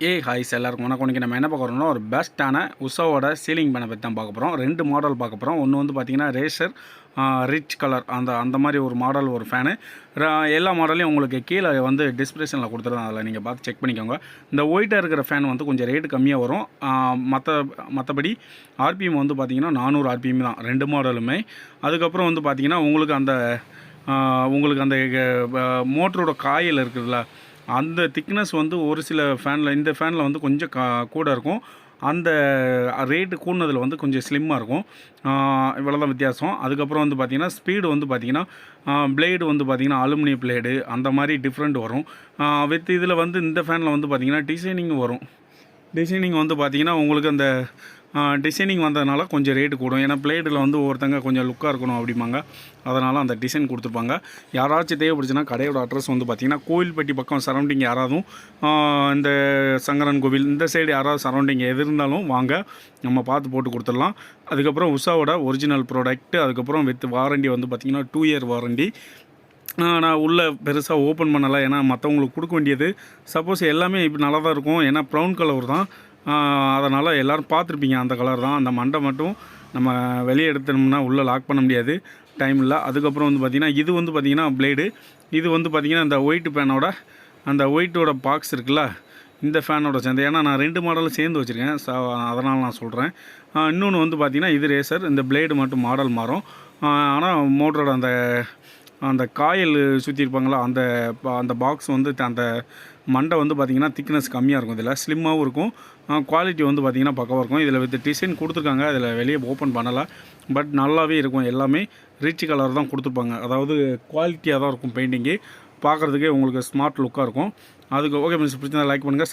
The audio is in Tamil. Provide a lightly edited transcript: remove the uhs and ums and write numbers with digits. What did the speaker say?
ஹாய்ஸ் எல்லாருக்கும் வணக்கம். இன்றைக்கி நம்ம என்ன பார்க்க போகிறோம்னா ஒரு பெஸ்ட்டான உஷாவோட சீலிங் ஃபேனை பற்றி தான் பார்க்க போகிறோம். 2 மாடல் பார்க்க போகிறோம். ஒன்று வந்து பார்த்திங்கன்னா ரேசர் ரிச் கலர் அந்த மாதிரி ஒரு மாடல் ஒரு ஃபேனு. எல்லா மாடலையும் உங்களுக்கு கீழே வந்து டிஸ்கிரிப்ஷனில் கொடுத்துருந்தேன், அதில் நீங்கள் பார்த்து செக் பண்ணிக்கோங்க. இந்த ஒயிட்டாக இருக்கிற ஃபேன் வந்து கொஞ்சம் ரேட்டு கம்மியாக வரும். மற்றபடி ஆர்பிஎம் வந்து பார்த்திங்கன்னா 400 ஆர்பிஎம் தான் 2 மாடலுமே. அதுக்கப்புறம் வந்து பார்த்திங்கன்னா உங்களுக்கு அந்த மோட்டரோட காயில் இருக்குதுல்ல, அந்த திக்னஸ் வந்து ஒரு சில ஃபேனில், இந்த ஃபேனில் வந்து கொஞ்சம் கூட இருக்கும். அந்த ரேட்டு கூடுனதில் வந்து கொஞ்சம் ஸ்லிம்மாக இருக்கும். இவ்வளோ தான் வித்தியாசம். அதுக்கப்புறம் வந்து பார்த்திங்கன்னா ஸ்பீடு வந்து பார்த்திங்கன்னா பிளேடு வந்து பார்த்திங்கன்னா அலுமினிய பிளேடு அந்த மாதிரி டிஃப்ரெண்ட் வரும். இதில் வந்து இந்த ஃபேனில் வந்து பார்த்திங்கன்னா டிசைனிங் வரும். டிசைனிங் வந்து பார்த்திங்கன்னா உங்களுக்கு அந்த டிசைனிங் வந்ததுனால கொஞ்சம் ரேட்டு கூடும். ஏன்னா பிளேட்டில் வந்து ஒவ்வொருத்தங்க கொஞ்சம் லுக்காக இருக்கணும் அப்படிம்பாங்க, அதனால் அந்த டிசைன் கொடுத்துருப்பாங்க. யாராச்சும் தேவைப்படுச்சுன்னா கடையோட அட்ரஸ் வந்து பார்த்திங்கன்னா கோயில்பட்டி பக்கம் சரௌண்டிங் யாராவதும் இந்த சங்கரன் கோவில் இந்த சைடு யாராவது சரௌண்டிங் எது இருந்தாலும் வாங்க, நம்ம பார்த்து போட்டு கொடுத்துடலாம். அதுக்கப்புறம் உஷாவோட ஒரிஜினல் ப்ராடக்ட்டு, அதுக்கப்புறம் வித் வாரண்டி வந்து பார்த்திங்கன்னா 2 இயர் வாரண்டி. நான் உள்ளே பெருசாக ஓப்பன் பண்ணலை, ஏன்னா மற்றவங்களுக்கு கொடுக்க வேண்டியது சப்போஸ் எல்லாமே இப்போ நல்லா தான் இருக்கும். ஏன்னா ப்ரௌன் கலர் தான், அதனால் எல்லோரும் பார்த்துருப்பீங்க அந்த கலர் தான். அந்த மண்டை மட்டும் நம்ம வெளியே எடுத்தோம்னா உள்ளே லாக் பண்ண முடியாது, டைம் இல்லை. அதுக்கப்புறம் வந்து பார்த்திங்கன்னா இது வந்து பார்த்திங்கன்னா பிளேடு. இது வந்து பார்த்திங்கன்னா இந்த ஒயிட் ஃபேனோட அந்த ஒயிட்டோட பாக்ஸ் இருக்குல்ல, இந்த ஃபேனோட சேர்ந்து. ஏன்னா நான் 2 மாடலும் சேர்ந்து வச்சுருக்கேன், அதனால் நான் சொல்கிறேன். இன்னொன்று வந்து பார்த்திங்கன்னா இது ரேசர். இந்த பிளேடு மட்டும் மாடல் மாறும். ஆனால் மோட்டரோட அந்த காயில் சுற்றிருப்பாங்களா, அந்த பாக்ஸ் வந்து அந்த மண்டை வந்து பார்த்திங்கன்னா திக்னஸ் கம்மியாக இருக்கும். இதில் ஸ்லிம்மாகவும் இருக்கும். குவாலிட்டி வந்து பார்த்திங்கன்னா பக்கவாக இருக்கும். இதில் வித் டிசைன் கொடுத்துருக்காங்க, அதில் வெளியே ஓப்பன் பண்ணலை, பட் நல்லாவே இருக்கும். எல்லாமே ரிச் கலர் தான் கொடுத்துருப்பாங்க. அதாவது குவாலிட்டியாக தான் இருக்கும் பெயிண்டிங்கு, பார்க்குறதுக்கே உங்களுக்கு ஸ்மார்ட் லுக்காக இருக்கும். அதுக்கு ஓகே ஃப்ரெண்ட்ஸ், பிடிச்சிருந்தா லைக் பண்ணுங்கள்,